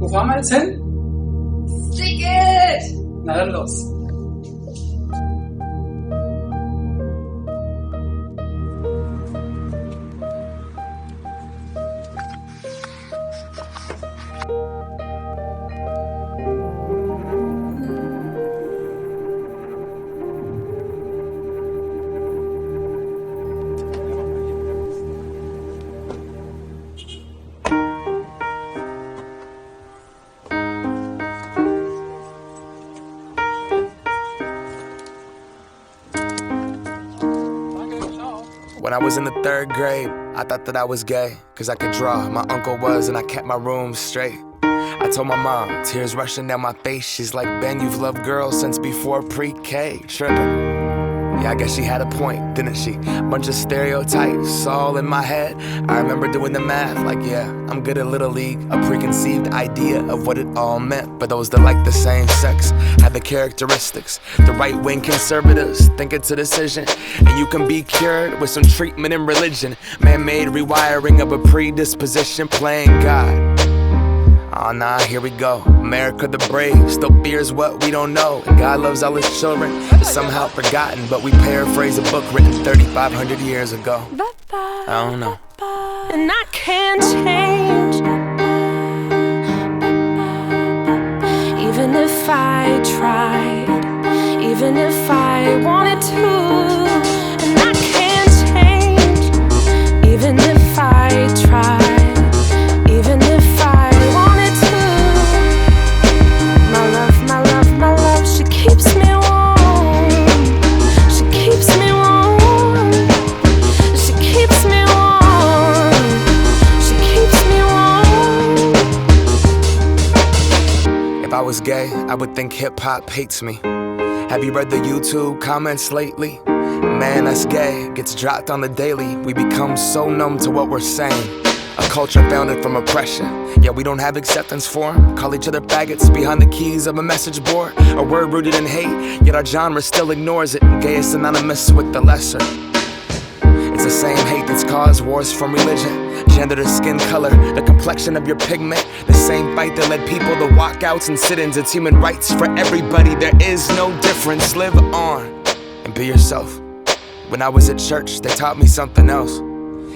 Wo fahren wir jetzt hin? Sziget! Na dann los. When I was in the 3rd grade, I thought that I was gay, cause I could draw. My uncle was, and I kept my room straight. I told my mom, tears rushing down my face. She's like, Ben, you've loved girls since before pre-K. Trippin'. Yeah, I guess she had a point, didn't she? Bunch of stereotypes all in my head. I remember doing the math, like, yeah, I'm good at Little League. A preconceived idea of what it all meant. But those that like the same sex had the characteristics. The right-wing conservatives think it's a decision, and you can be cured with some treatment in religion. Man-made rewiring of a predisposition, playing God. Oh nah, here we go. America the brave still fears what we don't know. And God loves all his children, it's somehow forgotten. But we paraphrase a book written 3,500 years ago. I don't know. And I can't change, even if I tried, even if I wanted to. And I can't change, even if I tried, even if I wanted to. My love, my love, my love, she keeps me warm. She keeps me warm. She keeps me warm. She keeps me warm. If I was gay, I would think hip-hop hates me. Have you read the YouTube comments lately? Man, that's gay, gets dropped on the daily. We become so numb to what we're saying. A culture founded from oppression. Yeah, we don't have acceptance for 'em. Call each other faggots behind the keys of a message board. A word rooted in hate, yet our genre still ignores it. Gay is synonymous with the lesser. It's the same hate that's caused wars from religion, gender to skin color, the complexion of your pigment. The same fight that led people to walkouts and sit-ins. It's human rights for everybody, there is no difference. Live on and be yourself. When I was at church, they taught me something else.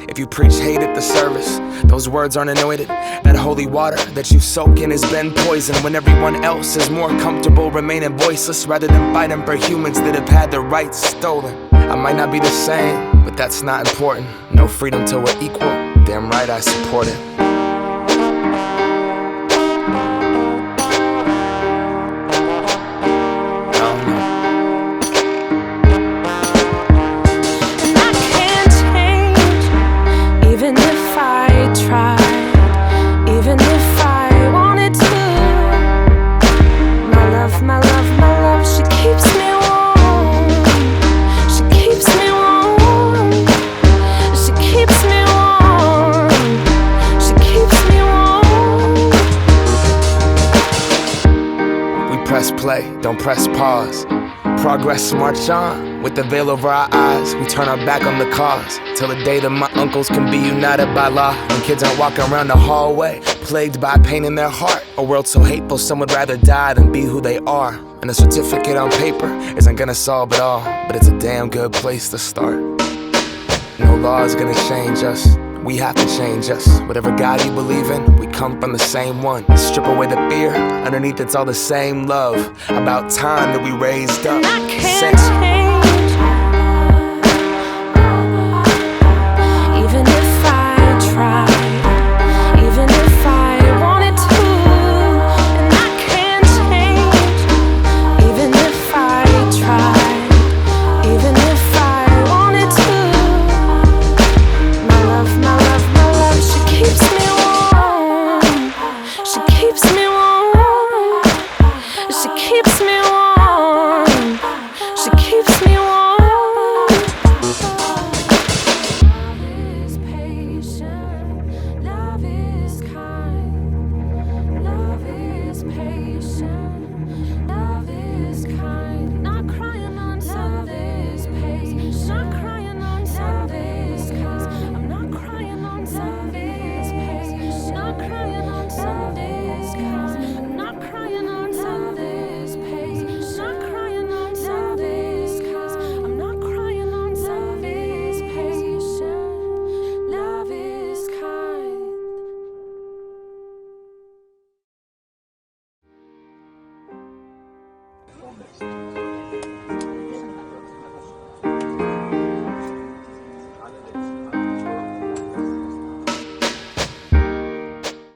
If you preach hate at the service, those words aren't anointed. That holy water that you soak in has been poisoned. When everyone else is more comfortable remaining voiceless, rather than fighting for humans that have had their rights stolen. I might not be the same, but that's not important. No freedom till we're equal, damn right I support it. Press play, don't press pause. Progress march on, with the veil over our eyes. We turn our back on the cause, till the day that my uncles can be united by law. When kids aren't walking around the hallway, plagued by pain in their heart. A world so hateful, some would rather die than be who they are. And a certificate on paper isn't gonna solve it all, but it's a damn good place to start. No law is gonna change us, we have to change us. Whatever God you believe in, we come from the same one. Strip away the fear, underneath it's all the same love. About time that we raised up. I can't change, even if I tried, even if I wanted to. And I can't change, even if I tried, even if I wanted to. My love, my love, my love, she keeps me warm. She keeps me warm. She keeps me warm. She keeps me